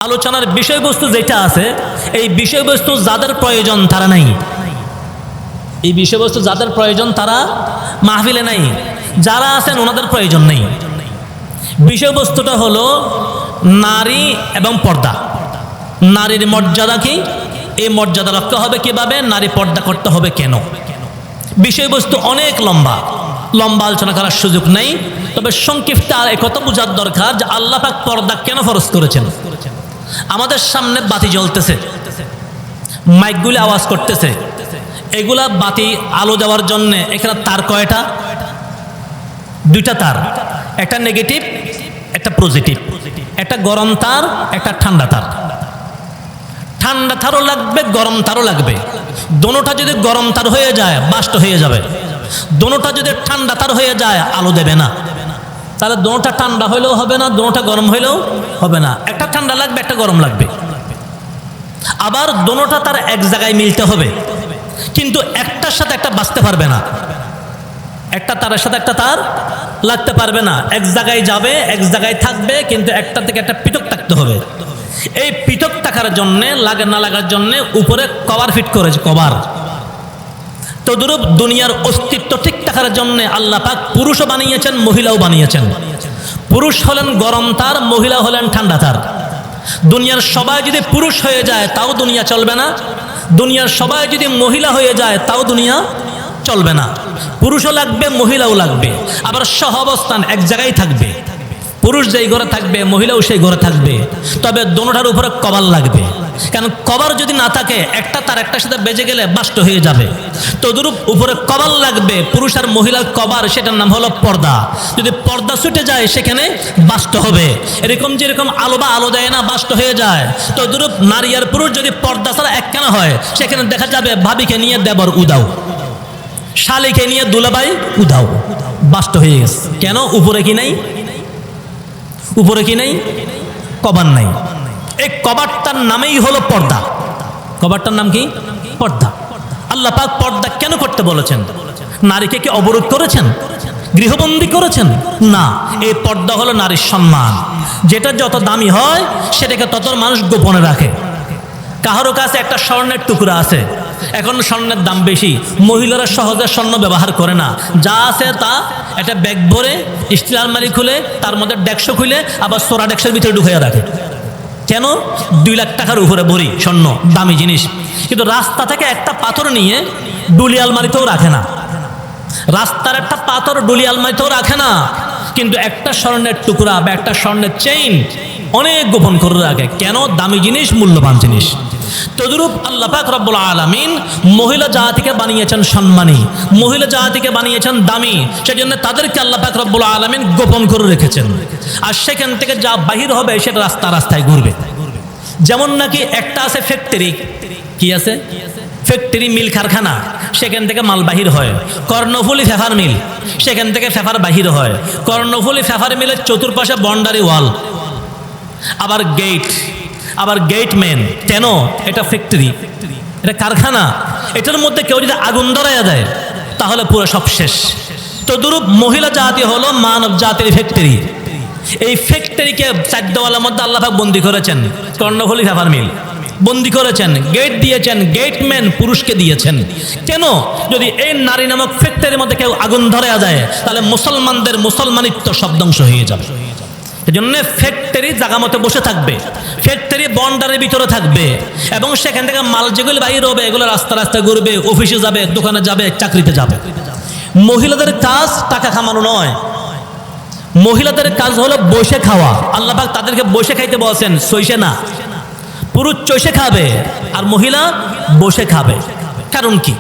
আলোচনার বিষয়বস্তু যেটা আছে এই বিষয়বস্তু যাদের প্রয়োজন তারা নাই, এই বিষয়বস্তু যাদের প্রয়োজন তারা মাহফিলে নাই, যারা আছেন ওনাদের প্রয়োজন নেই। বিষয়বস্তুটা হলো নারী এবং পর্দা। নারীর মর্যাদা কি, এই মর্যাদা রক্ষা হবে কিভাবে, নারী পর্দা করতে হবে কেন। বিষয়বস্তু অনেক লম্বা, লম্বা আলোচনা করার সুযোগ নেই। তবে সংক্ষিপ্ত আর একথা বোঝার দরকার যে আল্লাহ পাক পর্দা কেন ফরজ করেছেন। আমাদের সামনে বাতি জ্বলতেছে, মাইকগুলি আওয়াজ করতেছে, এগুলা বাতি আলো দেওয়ার জন্য এখানে তার কয়টা? দুইটা তার, একটা নেগেটিভ একটা পজিটিভ, একটা গরম তার একটা ঠান্ডা তার। ঠান্ডা তারও লাগবে গরম তারও লাগবে। দোনোটা যদি গরম তার হয়ে যায় বাস্ট হয়ে যাবে, দোনোটা যদি ঠান্ডা তার হয়ে যায় আলো দেবে না। তাহলে দোনোটা ঠান্ডা হইলেও হবে না, দোনোটা গরম হইলেও হবে না। একটা ঠান্ডা লাগবে একটা গরম লাগবে। আবার দোনোটা তার এক জায়গায় মিলতে হবে, কিন্তু একটার সাথে একটা বাঁচতে পারবে না। একটা তারের সাথে একটা তার লাগতে পারবে না, এক জায়গায় যাবে এক জায়গায় থাকবে, কিন্তু একটা থেকে একটা পৃথক থাকতে হবে। এই পৃথক থাকার জন্যে লাগে না লাগার জন্যে উপরে কভার ফিট করেছে, কভার। তদ্রূপ দুনিয়ার অস্তিত্ব ঠিক থাকার জন্যে আল্লাহ পাক পুরুষও বানিয়েছেন মহিলাও বানিয়েছেন। পুরুষ হলেন গরম তার, মহিলা হলেন ঠান্ডা তার। দুনিয়ার সবাই যদি পুরুষ হয়ে যায় তাও দুনিয়া চলবে না, দুনিয়ার সবাই যদি মহিলা হয়ে যায় তাও দুনিয়া চলবে না। পুরুষও লাগবে মহিলাও লাগবে, আবার সহ অবস্থান এক জায়গায় থাকবে। পুরুষ যেই ঘরে থাকবে মহিলাও সেই ঘরে থাকবে, তবে দোনোটার উপরে কভার লাগবে। কারণ কভার যদি না থাকে একটা তার একটার সাথে বেজে গেলে বাস্ট হয়ে যাবে। তদুরূপ উপরে কভার লাগবে, পুরুষ আর মহিলার কভার, সেটার নাম হলো পর্দা। যদি পর্দা ছুটে যায় সেখানে বাস্ট হবে। এরকম যেরকম আলো বা আলো দেয় না বাস্ট হয়ে যায়, তদুরূপ নারী আর পুরুষ যদি পর্দা ছাড়া একখানা হয় সেখানে দেখা যাবে ভাবিকে নিয়ে দেবর উদাও, শালিকে নিয়ে দুলাভাই উদাও, বাস্ট হয়ে গেছে। কেন? উপরে কি নাই, উপরে কি নাই, কভার নাই। এই কভারটার নামেই হলো পর্দা। কভারটার নাম কি? পর্দা। আল্লাহ পাক পর্দা কেন করতে বলেছেন? নারীকে কি অবরোধ করেছেন, গৃহবন্দী করেছেন? না, এই পর্দা হলো নারীর সম্মান। যেটা যত দামি হয় সেটাকে তত মানুষ গোপনে রাখে। কারো কাছে একটা স্বর্ণের টুকরা আছে, এখন স্বর্ণের দাম বেশি, মহিলারা সহজে স্বর্ণ ব্যবহার করে না। যা আছে তা একটা ব্যাগ ভরে স্টিল আলমারি খুলে তার মধ্যে ডেকশো খুলে আবার সোরা ডেকশোর ভিতরে ঢুকিয়ে রাখে। কেন? 2 লাখ টাকার উপরে ভরি স্বর্ণ, দামি জিনিস। কিন্তু রাস্তা থেকে একটা পাথর নিয়ে ডুলি আলমারিতেও রাখে না, রাস্তার একটা পাথর ডুলি আলমারিতেও রাখে না, কিন্তু একটা স্বর্ণের টুকরা বা একটা স্বর্ণের চেইন অনেক গোপন করে রাখে। কেন? দামি জিনিস, মূল্যবান জিনিস। তদরূপ আল্লাহ পাক রব্বুল আলামিন মহিলা জাতিকে বানিয়েছেন সম্মানী, মহিলা জাতিকে বানিয়েছেন দামি, সেজন্য তাদেরকে আল্লাহ পাক রব্বুল আলামিন গোপন করে রেখেছেন। আর সেখান থেকে যা বাহির হবে সেটা রাস্তা রাস্তায় ঘুরবে। যেমন নাকি একটা আছে ফ্যাক্টরি, কি আছে? ফ্যাক্টরি, মিল, কারখানা, সেখান থেকে মাল বাহির হয়। কর্ণফুলী ফেফার মিল, সেখান থেকে ফেফার বাহির হয়। কর্ণফুলী ফেফার মিলের চতুর্পাশে বাউন্ডারি ওয়াল, আবার গেট, আবার গেটম্যান। কেন? এটা ফ্যাক্টরি, এটা কারখানা। এটার মধ্যে কেউ যদি আগুন ধরাইয়া দেয় তাহলে পুরো সব শেষ। তদ্রূপ মহিলা জাতি হলো মানব জাতির ফ্যাক্টরি। এই ফ্যাক্টরিকে 4 দেওয়ালের মধ্যে আল্লাহ পাক বন্দী করেছেন। কর্ণফুলী ফেফার মিল বন্দী করেছেন, গেট দিয়েছেন, গেটম্যান পুরুষকে দিয়েছেন। কেন? যদি এই নারী নামক ফ্যাক্টরির মধ্যে কেউ আগুন ধরাইয়া দেয় তাহলে মুসলমানদের মুসলমানিত্ব সব ধ্বংস হয়ে যাবে। এজন্য ফ্যাক্টরি জায়গা মতো বসে থাকবে, ফ্যাক্টরি বন্ডারের ভিতরে থাকবে, এবং সেখান থেকে মাল যেগুলো বাইরে হবে এগুলো রাস্তা রাস্তায় ঘুরবে, অফিসে যাবে, দোকানে যাবে, চাকরিতে যাবে। মহিলাদের কাজ টাকা কামানো নয়, মহিলাদের কাজ হলো বসে খাওয়া। আল্লাহ পাক তাদেরকে বসে খাইতে বলছেন, সইসে না। পুরুষ চইসে খাবে আর মহিলা বসে খাবে। কারণ কি?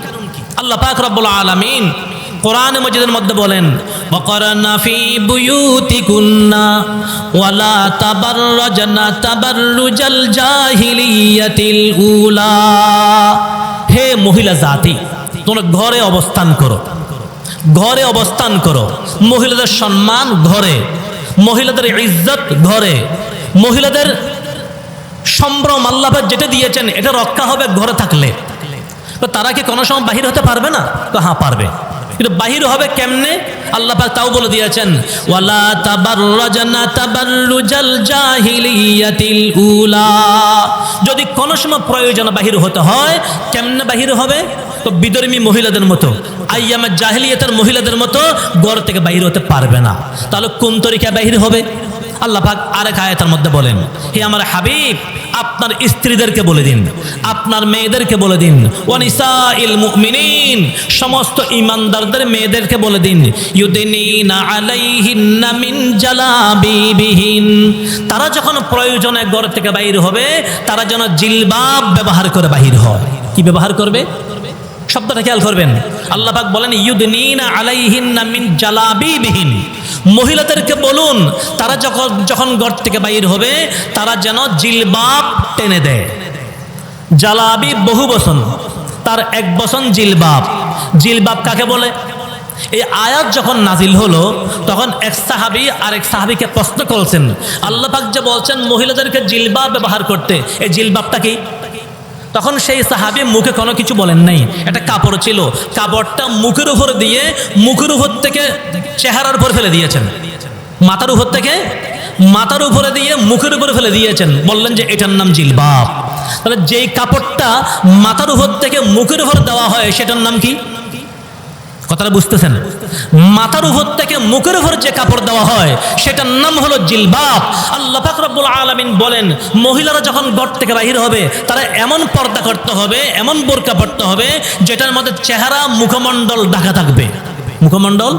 আল্লাহ পাক রব্বুল আলামিন কোরআন মাজিদের মধ্যে বলেন, ওয়াকারনা ফি বুয়ুতিকুন্না ওয়ালা তাবাররাজনা তাবাররুজাল জাহিলিয়াতিল উলা। হে মহিলা জাতি, তোমরা ঘরে অবস্থান করো, ঘরে অবস্থান করো। মহিলাদের সম্মান ঘরে, মহিলাদের ইজ্জত ঘরে, মহিলাদের সম্ভ্রম আল্লাহ পাক যেটা দিয়েছেন এটা রক্ষা হবে ঘরে থাকলে। তো তারা কি কোনো সময় বাহির হতে পারবে না? তো হ্যাঁ পারবে, কিন্তু বাহির হবে কেমনে? আল্লাহ পাক তাও বলে দিয়েছেন, ওয়ালা তাবাররাজনা তাবাররুজাল জাহিলিয়াতিল উলা। যদি কোনো সময় প্রয়োজন বাহির হতে হয়, কেমনে বাহির হবে? তো বিধর্মী মহিলাদের মতো, আইয়ামে জাহিলিয়াতের মহিলাদের মতো ঘর থেকে বাহির হতে পারবে না। তাহলে কোন তরিকায় বাহির হবে? আল্লাহ পাক আরেক আয়াতের মধ্যে বলেন, হে আমার হাবিব, আপনার স্ত্রীদেরকে বলে দিন, আপনার মেয়েদেরকে বলে দিন, ওয়ানিসাইল মুমিনিন, সমস্ত ঈমানদারদের মেয়েদেরকে বলে দিন, ইউদিনিনা আলাইহিন্না মিন জালাবিবিহিন, তারা যখন প্রয়োজনে ঘর থেকে বাইর হবে তারা যেন জিলবাব ব্যবহার করে বাহির হয়। কি ব্যবহার করবে? শব্দটা খেয়াল করবেন। আল্লাহ পাক বলেন ইউদনিনা আলাইহিন্না মিন জালাবিবিহিন, মহিলাদেরকে বলুন তারা যখন ঘর থেকে বাইর হবে তারা যেন জিলবাব টেনে দেয়। জালাবি বহু বচন, তার এক বচন জিলবাব। জিলবাব কাকে বলে? এই আয়াত যখন নাজিল হলো তখন এক সাহাবী আরেক সাহাবীকে প্রশ্ন করছেন, আল্লাহ পাক যে বলছেন মহিলাদেরকে জিলবাব ব্যবহার করতে, এই জিলবাবটা কি? তখন সেই সাহাবী মুখে কোনো কিছু বলেন নাই। একটা কাপড় ছিল, কাপড়টা মুখের উপর দিয়ে মুখের উপর থেকে চেহারার উপর ফেলে দিয়েছেন, মাথার উপর থেকে মাথার উপরে দিয়ে মুখের উপরে ফেলে দিয়েছেন, বললেন যে এটার নাম জিলবাব। তাহলে যেই কাপড়টা মাথার উপর থেকে মুখের উপর দেওয়া হয় সেটার নাম কি? কথাটা বুঝতেছেন? মাথার উপর থেকে মুখের উপর যে কাপড় দেওয়া হয় সেটার নাম হলো জিলবাব। আল্লাহ পাক রব্বুল আলামিন বলেন মহিলারা যখন ঘর থেকে বাহির হবে তারা এমন পর্দা করতে হবে, এমন বোরকা পড়তে হবে যেটার মধ্যে চেহারা মুখমণ্ডল ঢাকা থাকবে। মুখমণ্ডল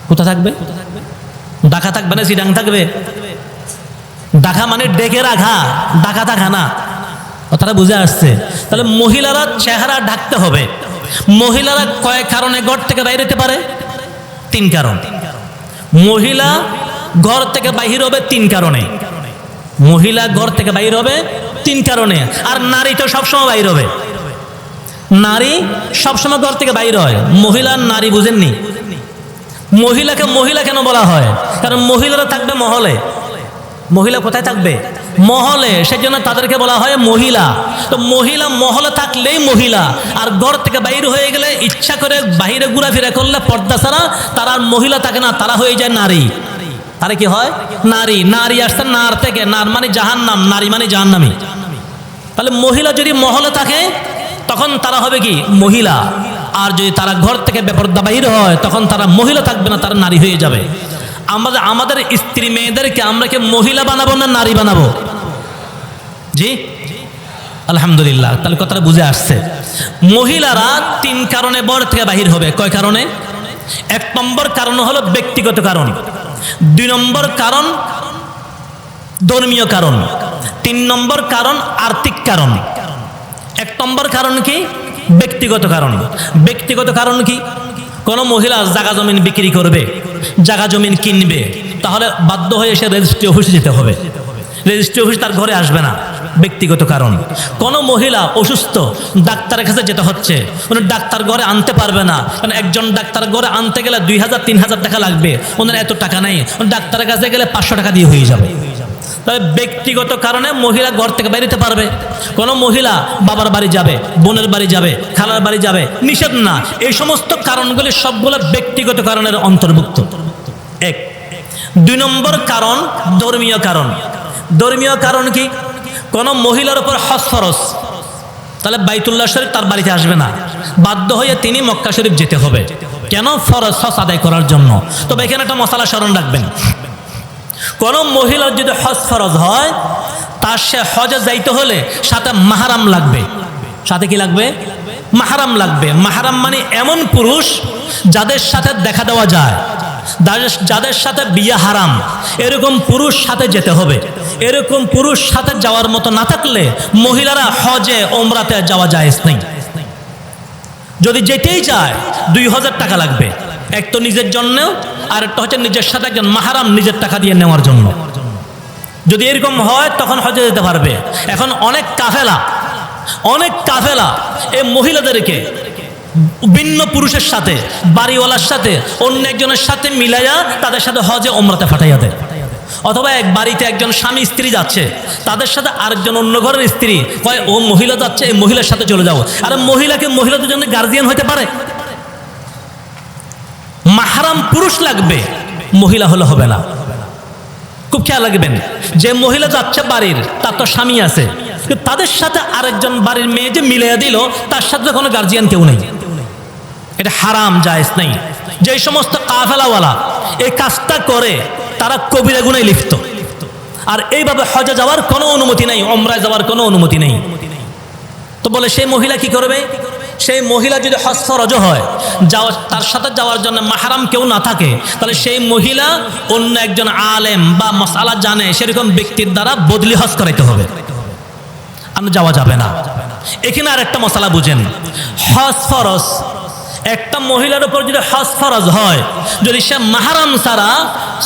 কোথা থাকবে? ঢাকা থাকবে না সিডাং থাকবে? ঢাকা মানে ডেকে রাখা, ঢাকা থাকা না। কথাটা বুঝে আসছে? তাহলে মহিলারা চেহারা ঢাকতে হবে। মহিলারা কয়েক কারণে ঘর থেকে বাইরে হতে পারে? 3 কারণ। মহিলা ঘর থেকে বাহির হবে 3 কারণে। মহিলা ঘর থেকে বাহির হবে 3 কারণে। আর নারী তো সবসময় বাহির হবে। নারী সবসময় ঘর থেকে বাহির হয়। মহিলা নারী বুঝেননি? মহিলাকে মহিলা কেন বলা হয়? কারণ মহিলারা থাকবে মহলে। মহিলা কোথায় থাকবে? মহলে। সেজন্য তাদেরকে বলা হয় মহিলা। তো মহিলা মহলে থাকলেই মহিলা, আর ঘর থেকে বাইরে হয়ে গেলে ইচ্ছা করে বাইরে ঘোরাফেরা করলে পর্দা ছাড়া তারা আর মহিলা থাকে না, তারা হয়ে যায় নারী। তারা কি হয়? নারী। নারী আসছে নার থেকে, নার মানে জাহান্নাম, নারী মানে জাহান্নামী। তাহলে মহিলা যদি মহলে থাকে তখন তারা হবে কি? মহিলা। আর যদি তারা ঘর থেকে বেপর্দা বাহির হয় তখন তারা মহিলা থাকবে না, তারা নারী হয়ে যাবে। আমাদের স্ত্রী মেয়েদেরকে আমরা কি মহিলা বানাবো না নারী বানাবো? জি আলহামদুলিল্লাহ। তাহলে কথাটা বুঝে আসছে। মহিলারা 3 কারণে ঘর থেকে বাহির হবে। কয় কারণে? 1 নম্বর কারণ হলো ব্যক্তিগত কারণ, 2 নম্বর কারণ ধর্মীয় কারণ, 3 নম্বর কারণ আর্থিক কারণ। 1 নম্বর কারণ কি? ব্যক্তিগত কারণ। ব্যক্তিগত কারণ কি? কোনো মহিলা জায়গা জমিন বিক্রি করবে, জায়গা জমিন কিনবে, তাহলে বাধ্য হয়ে এসে রেজিস্ট্রি অফিসে যেতে হবে। রেজিস্ট্রি অফিস তার ঘরে আসবে না, ব্যক্তিগত কারণ। কোনো মহিলা অসুস্থ, ডাক্তারের কাছে যেতে হচ্ছে, উনি ডাক্তার ঘরে আনতে পারবে না, কারণ একজন ডাক্তার ঘরে আনতে গেলে 2000-3000 টাকা লাগবে, ওনার এত টাকা নেই, ডাক্তারের কাছে গেলে 500 টাকা দিয়ে হয়ে যাবে। তবে ব্যক্তিগত কারণে মহিলা ঘর থেকে বেরোতে পারবে। কোনো মহিলা বাবার বাড়ি যাবে, বোনের বাড়ি যাবে, খালার বাড়ি যাবে, নিষেধ না। এই সমস্ত কারণগুলি সবগুলো ব্যক্তিগত কারণের অন্তর্ভুক্ত। 1। 2 নম্বর কারণ ধর্মীয় কারণ। ধর্মীয় কারণ কি? কোনো মহিলার উপর হজ ফরজ, তাহলে বাইতুল্লাহ শরীফ তার বাড়িতে আসবে না, বাধ্য হয়ে তিনি মক্কা শরীফ যেতে হবে। কেন? ফরজ, হজ আদায় করার জন্য। তবে এখানে একটা মশালা স্মরণ রাখবেন, কোনো মহিলার যদি হজ ফরজ হয় তার সে হজে যাইতে হলে সাথে মাহারাম লাগবে। সাথে কি লাগবে? মাহারাম লাগবে। মাহারাম মানে এমন পুরুষ যাদের সাথে দেখা দেওয়া যায়, যাদের সাথে বিয়ে হারাম, এরকম পুরুষ সাথে যেতে হবে। এরকম পুরুষ সাথে যাওয়ার মতো না থাকলে মহিলারা হজে ওমরাতে যাওয়া জায়েজ নেই। যদি যেতেই চায় 2000 টাকা লাগবে, এক তো নিজের জন্য, আর একটা হচ্ছে নিজের সাথে একজন মাহারাম নিজের টাকা দিয়ে নেওয়ার জন্য। যদি এরকম হয় তখন হজে যেতে পারবে। এখন অনেক কাফেলা এই মহিলাদেরকে ভিন্ন পুরুষের সাথে, বাড়িওয়ালার সাথে, অন্য একজনের সাথে মিলাইয়া তাদের সাথে হজে ওমরাতে পাঠাইয়া দেয়। অথবা এক বাড়িতে একজন স্বামী স্ত্রী যাচ্ছে, তাদের সাথে আরেকজন অন্য ঘরের স্ত্রী কয় ও মহিলা যাচ্ছে, এই মহিলার সাথে চলে যাও। আর মহিলাকে মহিলাদের জন্য গার্জিয়ান হতে পারে? মাহরাম পুরুষ লাগবে, মহিলা হলে হবে না। খুব খেয়াল রাখবেন, যে মহিলা যাচ্ছে বাড়ির, তার তো স্বামী আছে, কিন্তু তাদের সাথে আরেকজন বাড়ির মেয়ে যে মিলিয়ে দিল, তার সাথে তো কোনো গার্জিয়ান কেউ নেই, এটা হারাম, জায়েজ নেই। যে সমস্ত কাফেলাওয়ালা এই কাজটা করে তারা কবিরা গুনাহে লিপ্ত। আর এইভাবে হজে যাওয়ার কোনো অনুমতি নেই, উমরায় যাওয়ার কোনো অনুমতি নেই। তো বলে সেই মহিলা কি করবে? সেই মহিলা যদি হজ ফরজ হয়, তার সাথে যাওয়ার জন্য মাহরাম কেউ না থাকে, তাহলে সেই মহিলা অন্য একজন আলেম বা মাসআলা জানে সেরকম ব্যক্তির দ্বারা বদলি হজ করাইতে হবে, আর যাওয়া যাবে না। এখানে আর একটা মশালা বুঝেন, হজ ফরজ, একটা মহিলার উপর যদি হজ ফরজ হয়, যদি সে মাহরাম ছাড়া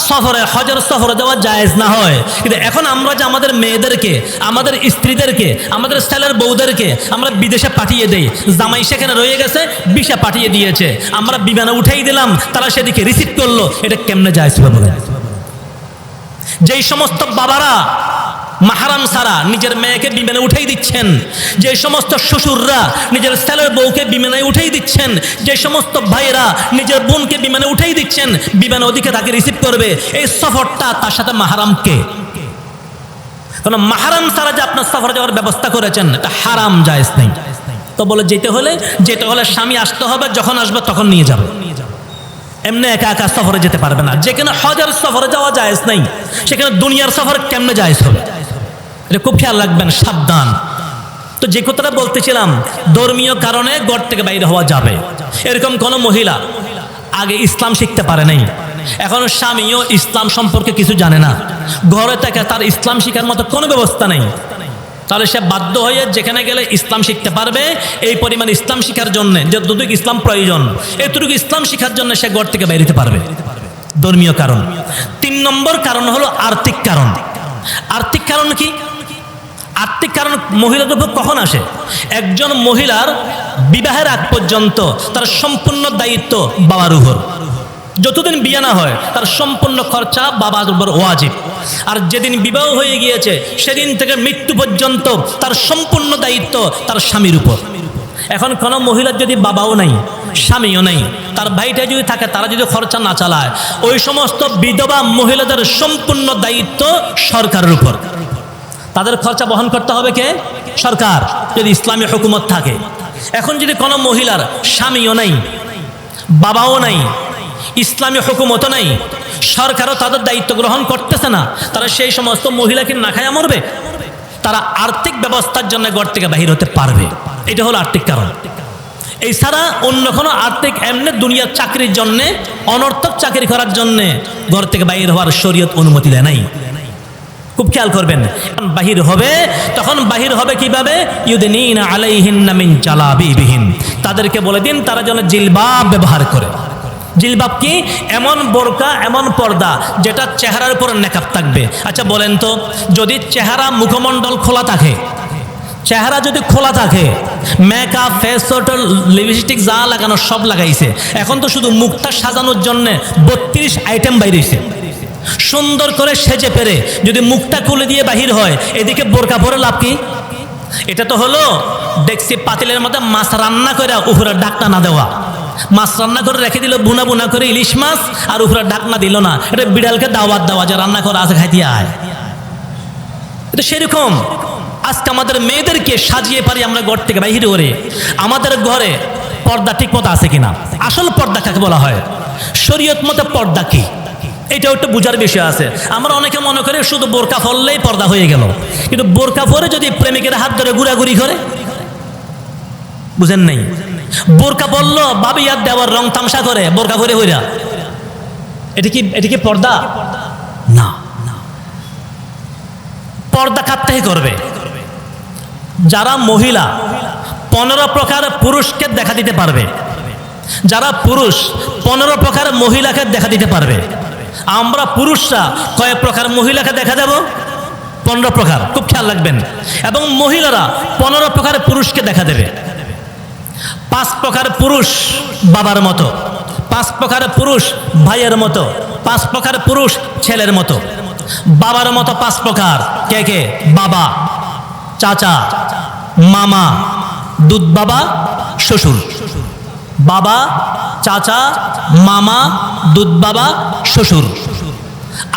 সফরে, হজের সফরে যাওয়া জায়েজ না হয়, কিন্তু এখন আমরা যে আমাদের মেয়েদেরকে, আমাদের স্ত্রীদেরকে, আমাদের ছেলের বউদেরকে আমরা বিদেশে পাঠিয়ে দেই, জামাই সেখানে রয়ে গেছে, ভিসা পাঠিয়ে দিয়েছে, আমরা বিমানে উঠাই দিলাম, তারা সেদিকে রিসিভ করলো, এটা কেমনে জায়েজ হবে বলেন? যেই সমস্ত বাবারা মাহরাম ছাড়া নিজের মেয়েকে বিমানে উঠাই দিচ্ছেন, যে সমস্ত শ্বশুররা নিজের ছেলের বউকে বিমানে উঠাই দিচ্ছেন, যে সমস্ত ভাইরা নিজের বোনকে বিমানে উঠাই দিচ্ছেন, বিমানে ওদিকে তাকে রিসিভ করবে, এই সফরটা তার সাথে মাহরামকে, কারণ মাহরাম ছাড়া যে আপনার সফর যাওয়ার ব্যবস্থা করেছেন, এটা হারাম, জায়েজ নেই। তো বলে যেতে হলে স্বামী আসতে হবে, যখন আসবে তখন নিয়ে যাবে, এমনি একা একা সফরে যেতে পারবে না। যেখানে হজের সফরে যাওয়া জায়েজ নেই, সেখানে দুনিয়ার সফর কেমনে জায়েজ হবে? এটা খুব খেয়াল রাখবেন, সাবধান। তো যে কথাটা বলতেছিলাম, ধর্মীয় কারণে ঘর থেকে বাইরে হওয়া যাবে। এরকম কোন মহিলা আগে ইসলাম শিখতে পারে নাই, এখন স্বামীও ইসলাম সম্পর্কে কিছু জানে না, ঘরে থেকে তার ইসলাম শিখার মতো কোনো ব্যবস্থা নেই, তাহলে সে বাধ্য হয়ে যেখানে গেলে ইসলাম শিখতে পারবে, এই পরিমাণ ইসলাম শিখার জন্য যতটুকু ইসলাম প্রয়োজন, এতটুকু ইসলাম শিখার জন্য সে ঘর থেকে বেরোতে পারবে। ধর্মীয় কারণ। 3 নম্বর কারণ হলো আর্থিক কারণ। আর্থিক কারণ কি? আর্থিক কারণ মহিলাদের উপর কখন আসে? একজন মহিলার বিবাহের আগ পর্যন্ত তার সম্পূর্ণ দায়িত্ব বাবার উপর, যতদিন বিয়ে না হয় তার সম্পূর্ণ খরচা বাবার উপর ওয়াজিব। আর যেদিন বিবাহ হয়ে গিয়েছে সেদিন থেকে মৃত্যু পর্যন্ত তার সম্পূর্ণ দায়িত্ব তার স্বামীর উপর। এখন কোনো মহিলার যদি বাবাও নাই, স্বামীও নেই, তার ভাইটা যদি থাকে, তারা যদি খরচা না চালায়, ওই সমস্ত বিধবা মহিলাদের সম্পূর্ণ দায়িত্ব সরকারের উপর। তাদের খরচা বহন করতে হবে কে? সরকার, যদি ইসলামী হুকুমত থাকে। এখন যদি কোনো মহিলার স্বামীও নাই, বাবাও নাই, ইসলামী হুকুমতও নাই, সরকারও তাদের দায়িত্ব গ্রহণ করতেছে না, তারা সেই সমস্ত মহিলাকে না খায়া মরবে? তারা আর্থিক ব্যবস্থার জন্য ঘর থেকে বাহির হতে পারবে, এটা হলো আর্থিক কারণ। এছাড়া অন্য কোনো আর্থিক, এমনি দুনিয়ার চাকরির জন্যে, অনর্থক চাকরি করার জন্যে ঘর থেকে বাহির হওয়ার শরীয়ত অনুমতি দেয় নাই। খুব খেয়াল করবেন, বাহির হবে তখন বাহির হবে কিভাবে? ইউদিনিনা আলাইহিন্না মিন জালাবিবিহিন, তাদেরকে বলে দিন তারা যেন জিলবাব ব্যবহার করে। জিলবাব কি? এমন বোরকা, এমন পর্দা যেটা চেহারার উপর নেকাব থাকবে। আচ্ছা বলেন তো, যদি চেহারা, মুখমণ্ডল খোলা থাকে, চেহারা যদি খোলা থাকে, মেকআপ, ফেস ওয়াটার, লিপস্টিক যা লাগানো সব লাগাইছে, এখন তো শুধু মুখটা সাজানোর জন্য 32 আইটেম বাইরেছে, সুন্দর করে সেজে পেরে যদি মুখটা খুলে দিয়ে বাহির হয়, এদিকে বোরকা পরে লাভ কি? এটা তো হলো দেখছি পাতিলের মধ্যে মাছ রান্না করে উপরে ঢাকনা না দেওয়া, মাছ রান্না করে রেখে দিল বুনা বুনা করে ইলিশ মাছ, আর উপরে ঢাকনা দিল না, এটা বিড়ালকে দাওয়াত দেওয়া যে রান্না করা আছে খাইতে আয়। এটা সেরকম আজকে আমাদের মেয়েদেরকে সাজিয়ে পারি আমরা ঘর থেকে বাহির করে। আমাদের ঘরে পর্দা ঠিক মতো আছে কিনা, আসল পর্দা কাকে বলা হয়, শরীয়ত মতে পর্দা কি, এটাও একটু বোঝার বিষয় আছে। আমরা অনেকে মনে করি শুধু বোরকা পরলেই পর্দা হয়ে গেল, কিন্তু বোরকা পরে যদি প্রেমিকের হাত ধরে ঘুরাঘুরি করে, বুঝেন নাই? বোরকা পরলো ভাবি আর দেওয়ার রং তামসা করে বোরকা পরে হইরা, এটা কি পর্দা? না, পর্দা কাটতেই করবে যারা মহিলা 15 প্রকার পুরুষকে দেখা দিতে পারবে, যারা পুরুষ 15 প্রকার মহিলাকে দেখা দিতে পারবে। আমরা পুরুষরা কয় প্রকার মহিলাকে দেখা দেব? 15 প্রকার, খুব খেয়াল রাখবেন। এবং মহিলারা 15 প্রকার পুরুষকে দেখা দেবে। 5 প্রকার পুরুষ বাবার মতো, 5 প্রকার পুরুষ ভাইয়ের মতো, 5 প্রকার পুরুষ ছেলের মতো। বাবার মতো 5 প্রকার, কে কে? বাবা, চাচা, মামা, দুধ বাবা, শ্বশুর। বাবা, চাচা, মামা, দুধ বাবা, শ্বশুর।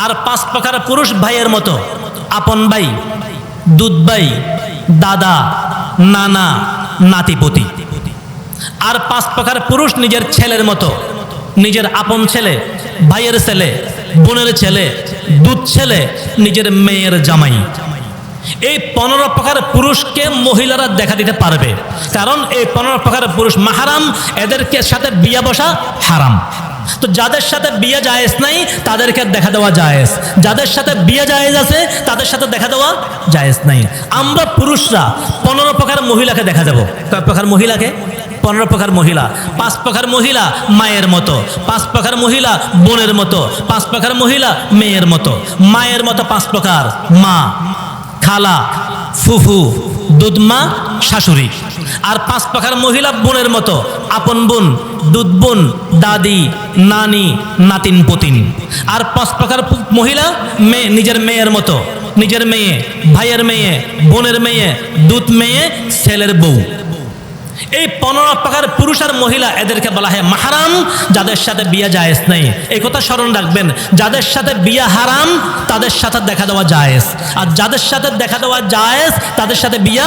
আর 5 প্রকার পুরুষ ভাইয়ের মতো, আপন ভাই, দুধ ভাই, দাদা, নানা, নাতিপতি। আর 5 প্রকার পুরুষ নিজের ছেলের মতো, নিজের আপন ছেলে, ভাইয়ের ছেলে, বোনের ছেলে, দুধ ছেলে, নিজের মেয়ের জামাই। এই 15 প্রকার পুরুষকে মহিলারা দেখা দিতে পারবে, কারণ এই 15 প্রকার পুরুষ মাহারাম, এদেরকে সাথে বিয়ে বসা হারাম। তো যাদের সাথে বিয়ে জায়েজ নাই তাদেরকে দেখা দেওয়া জায়েজ, যাদের সাথে বিয়ে জায়েজ আছে তাদের সাথে দেখা দেওয়া জায়েজ নাই। আমরা পুরুষরা 15 প্রকার মহিলাকে দেখা দেব। কয় প্রকার মহিলাকে? 15 প্রকার মহিলা। 5 প্রকার মহিলা মায়ের মতো, 5 প্রকার মহিলা বোনের মতো, 5 প্রকার মহিলা মেয়ের মতো। মায়ের মতো 5 প্রকার: মা, খালা, ফুফু, দুধমা, শাশুড়ি। আর 5 প্রকার মহিলা বোনের মতো: আপন বোন, দুধ বোন, দাদি, নানি, নাতিন পুতিন। আর 5 প্রকার মহিলা মেয়ে, নিজের মেয়ের মতো, নিজের মেয়ে, ভাইয়ের মেয়ে, বোনের মেয়ে, দুধ মেয়ে, ছেলের বউ। এই 15 প্রকার পুরুষ আর মহিলা, এদেরকে বলা হয় মাহারাম, যাদের সাথে বিয়ে জায়েজ নেই। এই কথা স্মরণ রাখবেন, যাদের সাথে বিয়ে হারাম তাদের সাথে দেখা দেওয়া জায়েজ, আর যাদের সাথে দেখা দেওয়া জায়েজ তাদের সাথে বিয়ে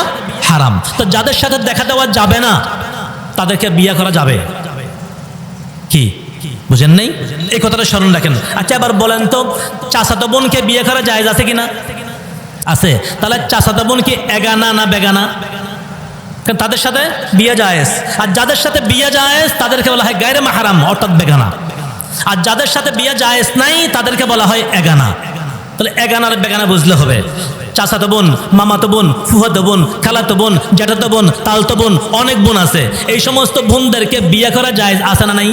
হারাম। তো যাদের সাথে দেখা দেওয়া যাবে না তাদেরকে বিয়ে করা যাবে কি? বুঝেন নাই? এই কথাটা স্মরণ রাখেন। আচ্ছা, এবার বলেন তো, চাচাতো বোনকে বিয়ে করা জায়েজ আছে কিনা? আছে। তাহলে চাচাতো বোন কি এগানা না বেগানা? তাদের সাথে বিয়ে জায়েজ। আর যাদের সাথে বিয়ে জায়েজ তাদেরকে বলা হয় গায়রে মাহারাম, অর্থাৎ বেগানা। আর যাদের সাথে বিয়ে জায়েজ নাই তাদেরকে বলা হয় এগানা। তাহলে এগানার বেগানা বুঝলে হবে। চাচাতো বোন, মামাতো বোন, ফুফাতো বোন, খালাতো বোন, জ্যাঠাতো বোন, তালতো বোন, অনেক বোন আছে। এই সমস্ত বোনদেরকে বিয়ে করা জায়েজ আছে না নাই?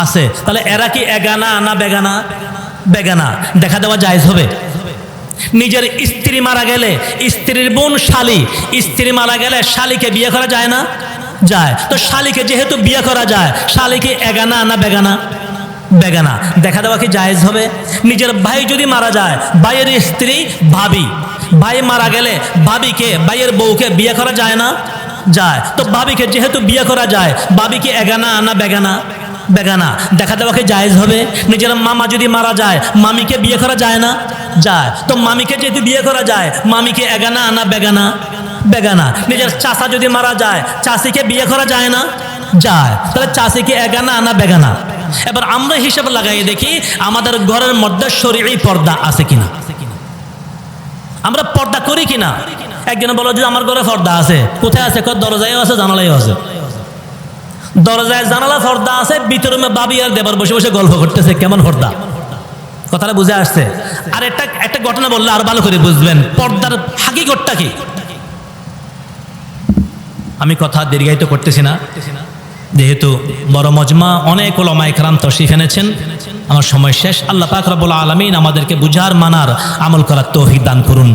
আছে। তাহলে এরা কি এগানা না বেগানা? বেগানা। দেখা দেওয়া জায়েজ হবে। নিজের স্ত্রী মারা গেলে, স্ত্রীর বোন শালি, স্ত্রী মারা গেলে শালিকে বিয়ে করা যায় না? যায়। তো শালিকে যেহেতু বিয়ে করা যায়, শালিকে এগানা না বেগানা? বেগানা। দেখা দেওয়া কি জায়েজ হবে? নিজের ভাই যদি মারা যায়, ভাইয়ের স্ত্রী ভাবি, ভাই মারা গেলে ভাবিকে, ভাইয়ের বউকে বিয়ে করা যায় না? যায়। তো ভাবিকে যেহেতু বিয়ে করা যায়, ভাবি কি এগানা না বেগানা? বেগানা। দেখা দেওয়াকে জায়েজ হবে। নিজের মামা যদি মারা যায়, মামিকে বিয়ে করা যায় না? যায়। তো মামিকে যেহেতু বিয়ে করা যায়, মামিকে এগানা না বেগানা? বেগানা। নিজের চাচা যদি মারা যায়, চাচিকে বিয়ে করা যায় না? যায়। তাহলে চাচিকে এগানা না বেগানা? এবার আমরা হিসাব লাগাই দেখি আমাদের ঘরের মধ্যে শরীয়ী পর্দা আছে কিনা, আমরা পর্দা করি কিনা। একজনে বলো যে আমার ঘরে পর্দা আছে। কোথায় আছে? দরজায়ও আছে, জানালায়ও আছে। দরজায় জানালা পর্দা আছে, ভিতরে বাবি আর দেবার বসে বসে গল্প করতেছে। কেমন পর্দা? কথাটা বুঝে আসছে? আর একটা ঘটনা বললে আর ভালো করে বুঝবেন পর্দার হাকিকতটা কি। আমি কথা দীর্ঘায়িত করতেছি না, যেহেতু বড় মজমা অনেক উলামা ইকরাম তশরিফ এনেছেন। আমার সময় শেষ। আল্লাহ পাক রব্বুল আলামিন আমাদেরকে বুঝার, মানার, আমল করার তৌফিক দান করুন।